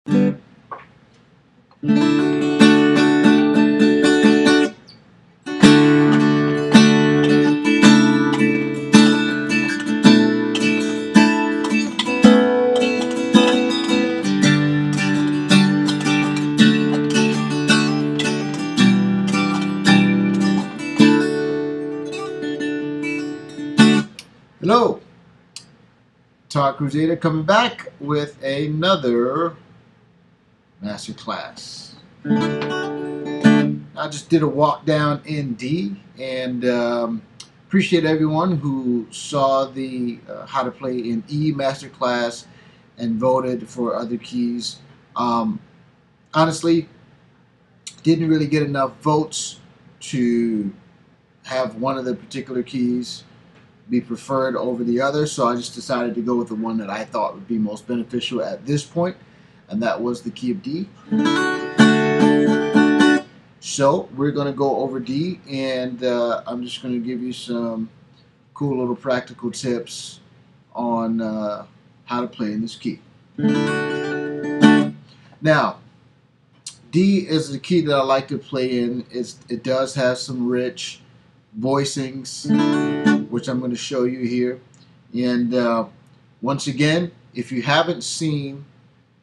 Hello, Talk Crusader coming back with another master class. I just did a walk down in D and appreciate everyone who saw the how to play in E master class and voted for other keys. Honestly, didn't really get enough votes to have one of the particular keys be preferred over the other, so I just decided to go with the one that I thought would be most beneficial at this point, and that was the key of D. So we're going to go over D, and I'm just going to give you some cool little practical tips on how to play in this key. Now, D is the key that I like to play in. It does have some rich voicings, which I'm going to show you here. And once again, if you haven't seen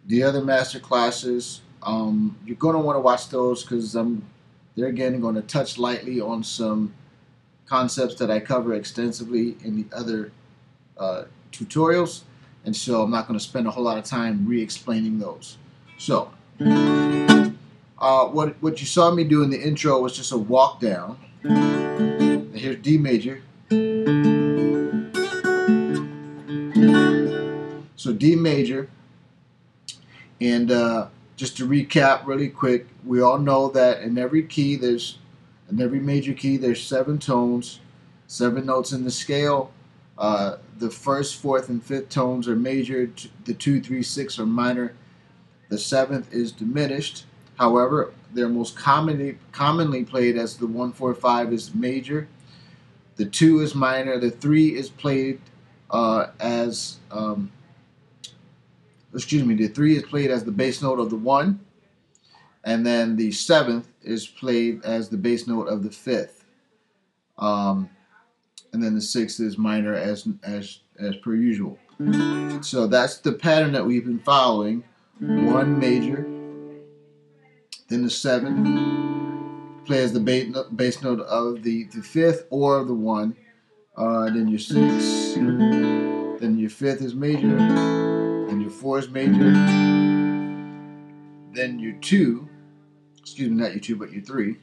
the other master classes, you're going to want to watch those because they're again going to touch lightly on some concepts that I cover extensively in the other tutorials, and so I'm not going to spend a whole lot of time re-explaining those. So what you saw me do in the intro was just a walk down. And here's D major. So D major, and just to recap really quick, we all know that in every major key there's 7 tones, 7 notes in the scale. The first, fourth, and fifth tones are major. The 2, 3, 6 are minor. The seventh is diminished. However, they're most commonly played as the 1, 4, 5 is major. The 2 is minor. The 3 is played as the 3 is played as the bass note of the 1, and then the 7th is played as the bass note of the 5th, and then the 6th is minor as per usual. So that's the pattern that we've been following. 1 major, then the 7 play as the bass note of the 5th or the 1, then your 6, then your 5th is major, then your 4 is major, then your 2, excuse me, not your 2, but your 3.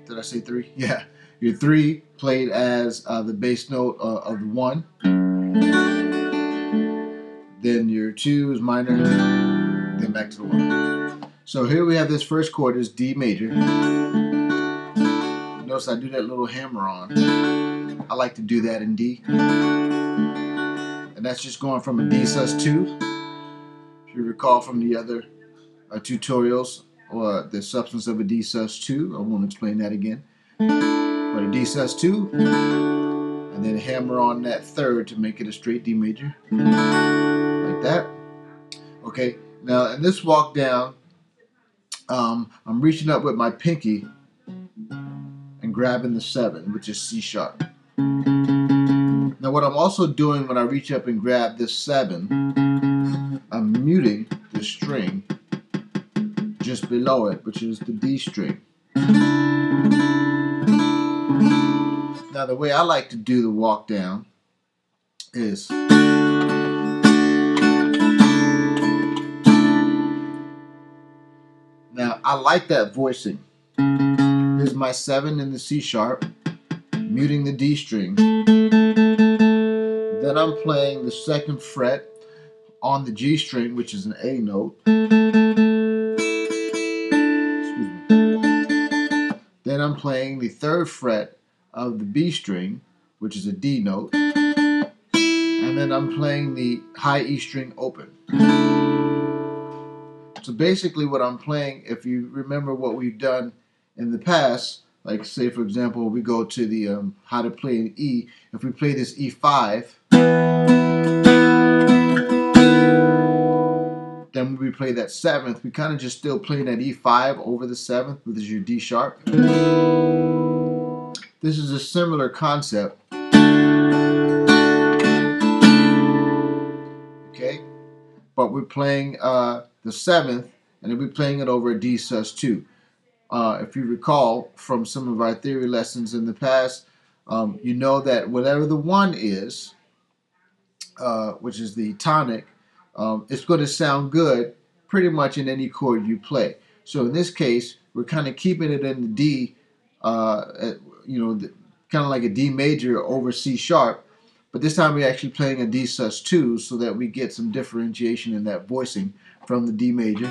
Did I say 3? Yeah. Your 3 played as the bass note of the 1. Then your 2 is minor, then back to the 1. So here we have this first chord is D major. Notice I do that little hammer on. I like to do that in D. And that's just going from a D sus2. If you recall from the other tutorials, or the substance of a D sus2, I won't explain that again. But a D sus2, and then hammer on that third to make it a straight D major, like that. Okay, now in this walk down, I'm reaching up with my pinky and grabbing the 7, which is C sharp. Now what I'm also doing when I reach up and grab this 7, I'm muting the string just below it, which is the D string. Now the way I like to do the walk down is now I like that voicing. Here's my 7 in the C sharp, muting the D string. Then I'm playing the 2nd fret on the G string, which is an A note. Excuse me. Then I'm playing the 3rd fret of the B string, which is a D note. And then I'm playing the high E string open. So basically what I'm playing, if you remember what we've done in the past, like say for example we go to the how to play an E, if we play this E5, we play that 7th, we kind of just still play that E5 over the 7th, which is your D sharp. This is a similar concept. Okay, but we're playing the 7th, and then we're playing it over a D sus2. If you recall from some of our theory lessons in the past, you know that whatever the 1 is, which is the tonic, it's going to sound good pretty much in any chord you play. So in this case, we're kind of keeping it in the D, kind of like a D major over C sharp, but this time we're actually playing a D sus2 so that we get some differentiation in that voicing from the D major.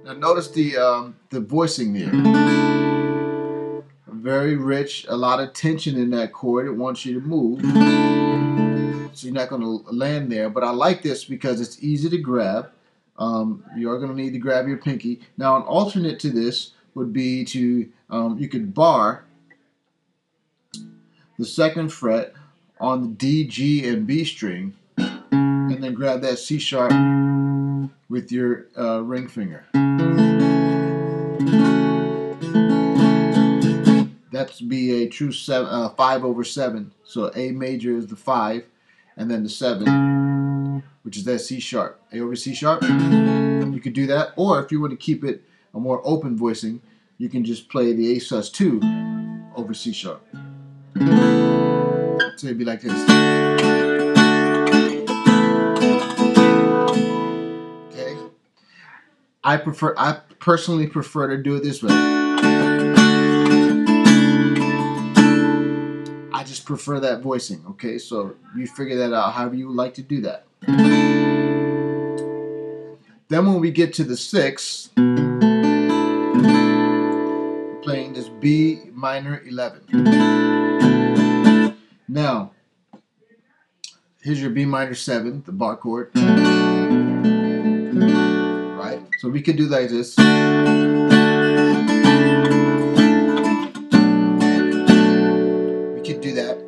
Now notice the voicing there. Very rich, a lot of tension in that chord. It wants you to move, so you're not going to land there. But I like this because it's easy to grab. You are going to need to grab your pinky. Now an alternate to this would be to, you could bar the 2nd fret on the D, G, and B string, and then grab that C sharp with your ring finger. That's be a true 5 over 7. So A major is the 5, and then the 7, which is that C sharp. A over C sharp. You could do that, or if you want to keep it a more open voicing, you can just play the A sus2 over C sharp. So it'd be like this. Okay. I personally prefer to do it this way. I just prefer that voicing, okay? So you figure that out however you would like to do that. Then when we get to the 6th, we're playing this B minor 11. Now, here's your B minor 7, the bar chord. Right? So we could do like this. We could do that.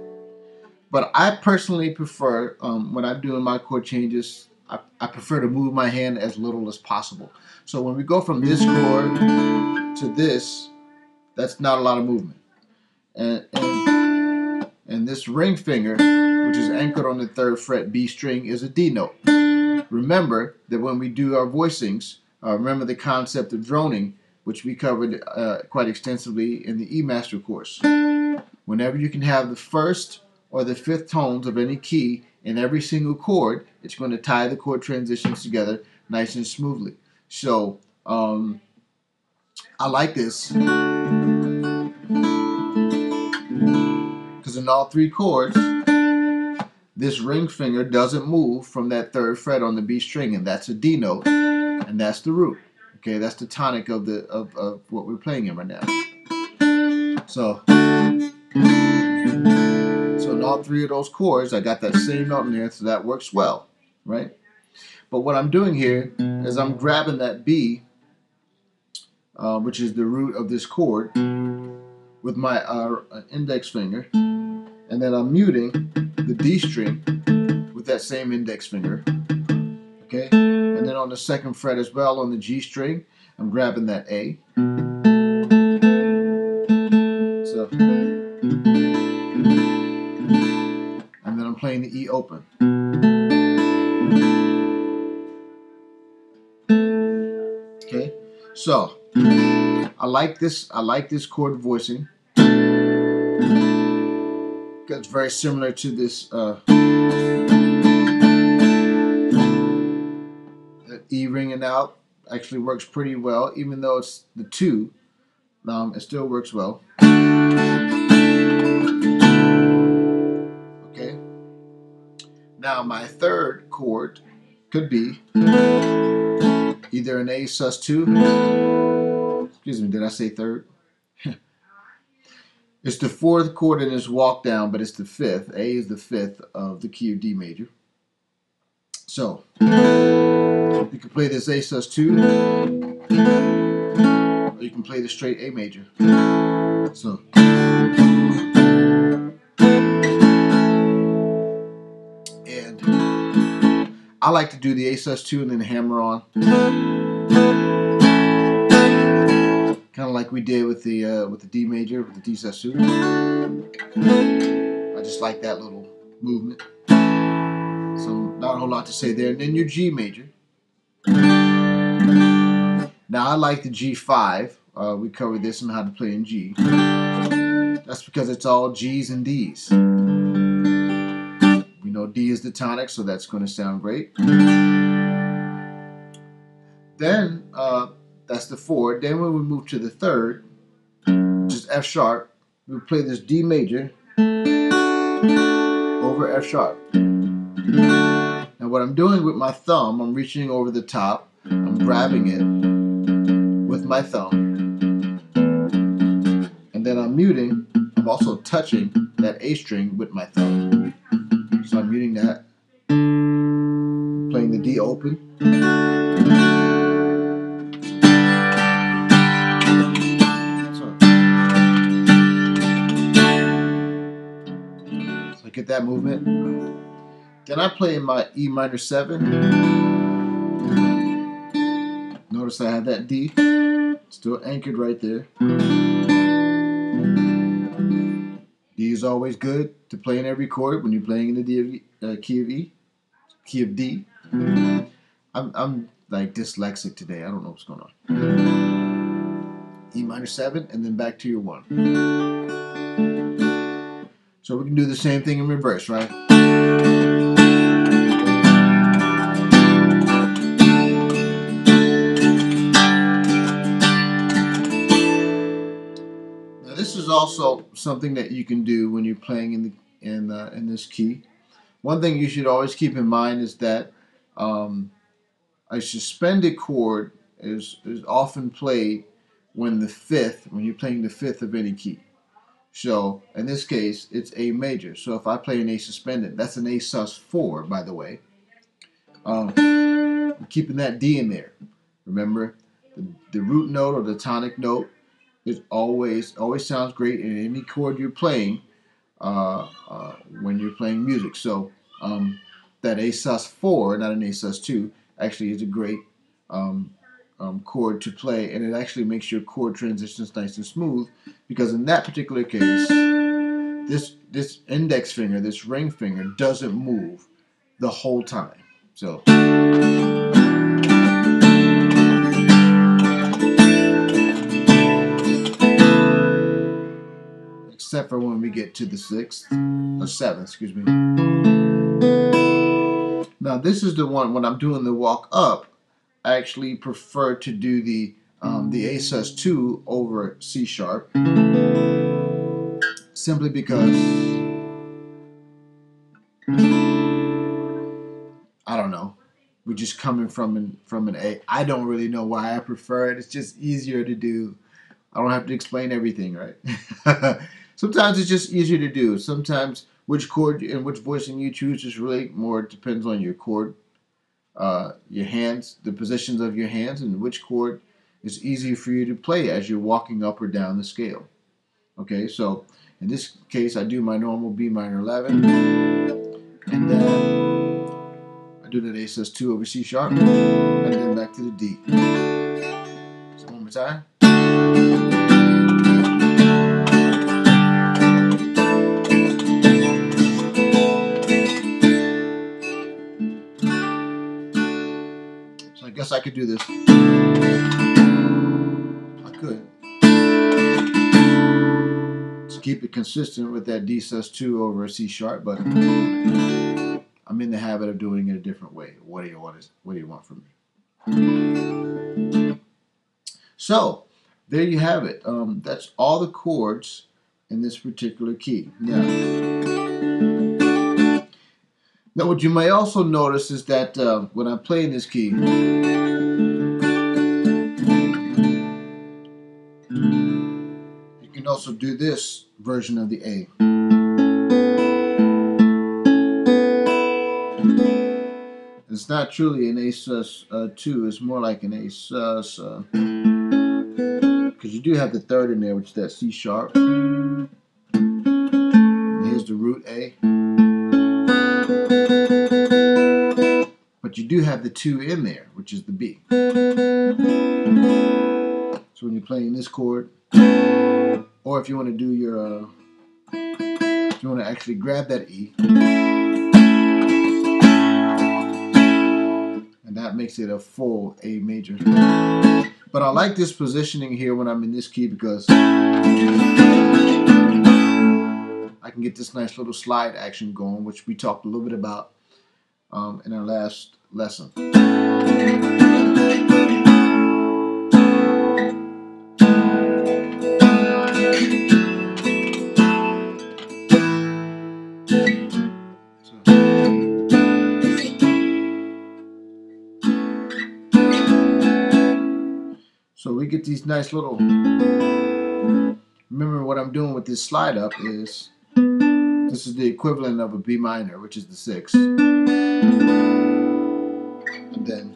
But I personally prefer, when I'm doing my chord changes, I prefer to move my hand as little as possible. So when we go from this chord to this, that's not a lot of movement. And this ring finger, which is anchored on the 3rd fret B string, is a D note. Remember that when we do our voicings, remember the concept of droning, which we covered quite extensively in the E Master course. Whenever you can have the 1st or the 5th tones of any key in every single chord, it's going to tie the chord transitions together nice and smoothly. So I like this because in all 3 chords, this ring finger doesn't move from that 3rd fret on the B string, and that's a D note, and that's the root. Okay, that's the tonic of what we're playing in right now. So in all 3 of those chords, I got that same note in there, so that works well, right? But what I'm doing here is I'm grabbing that B, which is the root of this chord, with my index finger, and then I'm muting the D string with that same index finger. Okay, and then on the 2nd fret as well, on the G string, I'm grabbing that A. So, and then I'm playing the E open. Okay, so I like this chord voicing. It's very similar to this E ringing out. Actually works pretty well, even though it's the 2. It still works well. Okay. Now my 3rd chord could be either an A sus2. Excuse me, did I say 3rd? It's the 4th chord in this walk down, but it's the 5th. A is the 5th of the key of D major. So you can play this A sus2, or you can play the straight A major. So and I like to do the A sus2 and then hammer on, kind of like we did with the D major, with the D sus2. I just like that little movement. So not a whole lot to say there. And then your G major. Now I like the G5. We covered this on how to play in G. That's because it's all G's and D's. We know D is the tonic, so that's going to sound great. Then that's the 4. Then when we move to the 3rd, which is F sharp, we play this D major over F sharp. Now what I'm doing with my thumb, I'm reaching over the top, I'm grabbing it with my thumb, and then I'm muting. I'm also touching that A string with my thumb. So I'm muting that, playing the D open. So I get that movement. Then I play my E minor 7. Notice I have that D still anchored right there. D is always good to play in every chord when you're playing in the key of E, key of D. I'm like dyslexic today. I don't know what's going on. E minor 7 and then back to your 1. So we can do the same thing in reverse, right? Now this is also something that you can do when you're playing in this key. One thing you should always keep in mind is that a suspended chord is often played when you're playing the 5th of any key. So in this case, it's A major. So if I play an A suspended, that's an A sus4, by the way. I'm keeping that D in there. Remember, the root note or the tonic note is always sounds great in any chord you're playing when you're playing music. So that A sus4, not an A sus2, actually is a great chord to play, and it actually makes your chord transitions nice and smooth, because in that particular case, this index finger, this ring finger, doesn't move the whole time. So except for when we get to the 6th or 7th, excuse me. Now this is the one when I'm doing the walk up. I actually prefer to do the A sus2 over C sharp, simply because I don't know. We're just coming from an A. I don't really know why I prefer it. It's just easier to do. I don't have to explain everything, right? Sometimes it's just easier to do. Sometimes which chord and which voicing you choose is really more. It depends on your chord, your hands, the positions of your hands, and which chord is easier for you to play as you're walking up or down the scale. Okay, so in this case, I do my normal B minor 11, and then I do that A sus2 over C sharp, and then back to the D. So one more time. So I guess I could do this. I could. To keep it consistent with that D sus2 over a C sharp, but I'm in the habit of doing it a different way. What do you want from me? So there you have it. That's all the chords in this particular key. Now what you may also notice is that when I'm playing this key, you can also do this version of the A. It's not truly an A sus2, it's more like an A sus, because you do have the 3rd in there, which is that C sharp. And here's the root A. But but you do have the 2 in there, which is the B. So when you're playing this chord, or if you want to do your, if you want to actually grab that E, and that makes it a full A major. But I like this positioning here when I'm in this key because I can get this nice little slide action going, which we talked a little bit about in our last lesson. So we get these nice little, remember what I'm doing with this slide up is, this is the equivalent of a B minor, which is the 6th. And then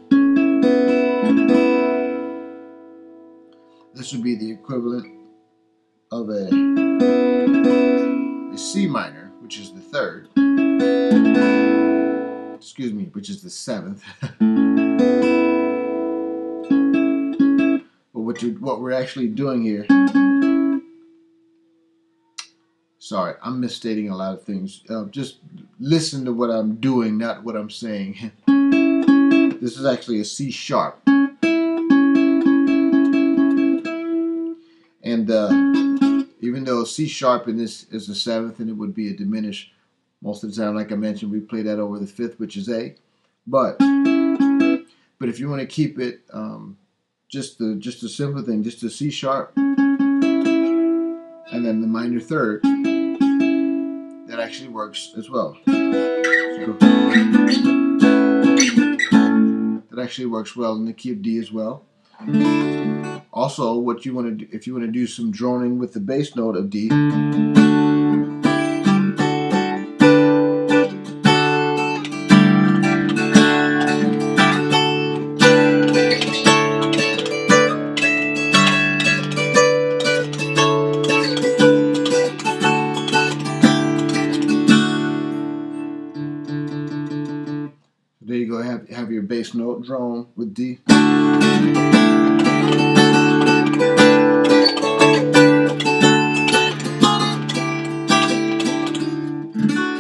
this would be the equivalent of a C minor, which is the 3rd. Excuse me, which is the 7th. But what we're actually doing here, sorry, I'm misstating a lot of things. Just listen to what I'm doing, not what I'm saying. This is actually a C sharp. And even though C sharp in this is the 7th and it would be a diminished most of the time, like I mentioned, we play that over the 5th, which is A. But if you want to keep it just a simple thing, just a C sharp and then the minor 3rd, that actually works as well. So, that actually works well in the key of D as well. Also, what you want to do, if you want to do some droning with the bass note of D, there you go, have your bass note drone with D.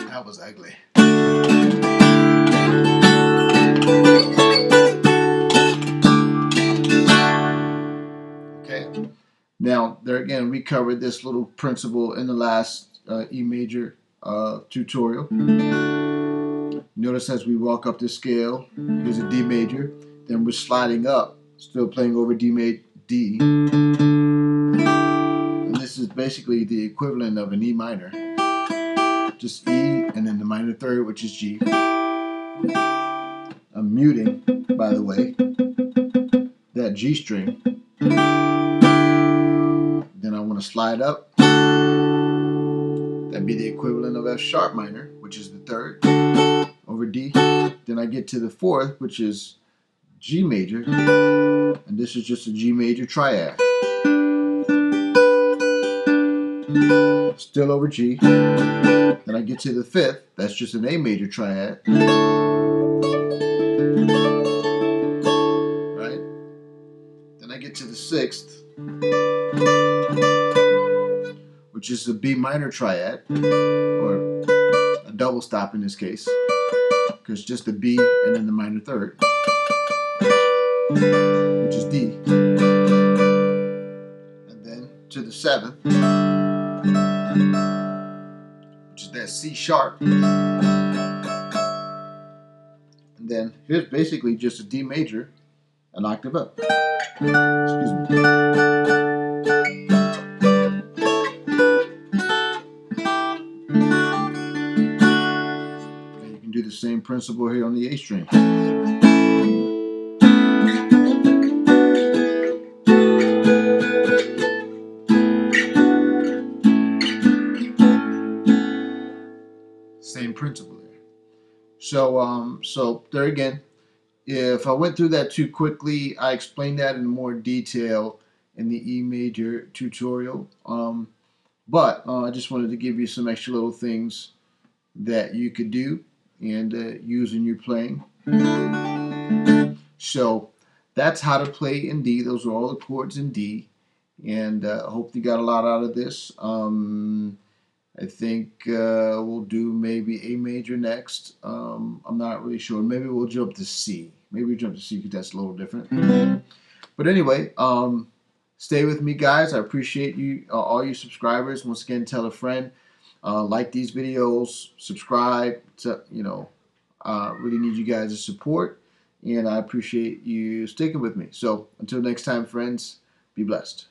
That was ugly. Okay. Now, there again, we covered this little principle in the last E major tutorial. Notice as we walk up the scale, here's a D major, then we're sliding up, still playing over D. And this is basically the equivalent of an E minor. Just E and then the minor 3rd, which is G. I'm muting, by the way, that G string. Then I want to slide up. That'd be the equivalent of F sharp minor, which is the 3rd, over D. Then I get to the 4th, which is G major, and this is just a G major triad. Still over G. Then I get to the 5th, that's just an A major triad. Right? Then I get to the 6th, which is a B minor triad, or a double stop in this case, because just the B and then the minor 3rd, which is D. And then to the 7th, which is that C sharp. And then here's basically just a D major, an octave up. Excuse me. Okay, you can do the same principle here on the A string. Same principle there. So there again, if I went through that too quickly, I explained that in more detail in the E major tutorial. But I just wanted to give you some extra little things that you could do and use in your playing. So that's how to play in D. Those are all the chords in D, and I hope you got a lot out of this. I think we'll do maybe A major next. I'm not really sure. Maybe we'll jump to C. Maybe we'll jump to C because that's a little different. But anyway, stay with me, guys. I appreciate you, all you subscribers. Once again, tell a friend. Like these videos, subscribe. Really need you guys' support, and I appreciate you sticking with me. So until next time, friends, be blessed.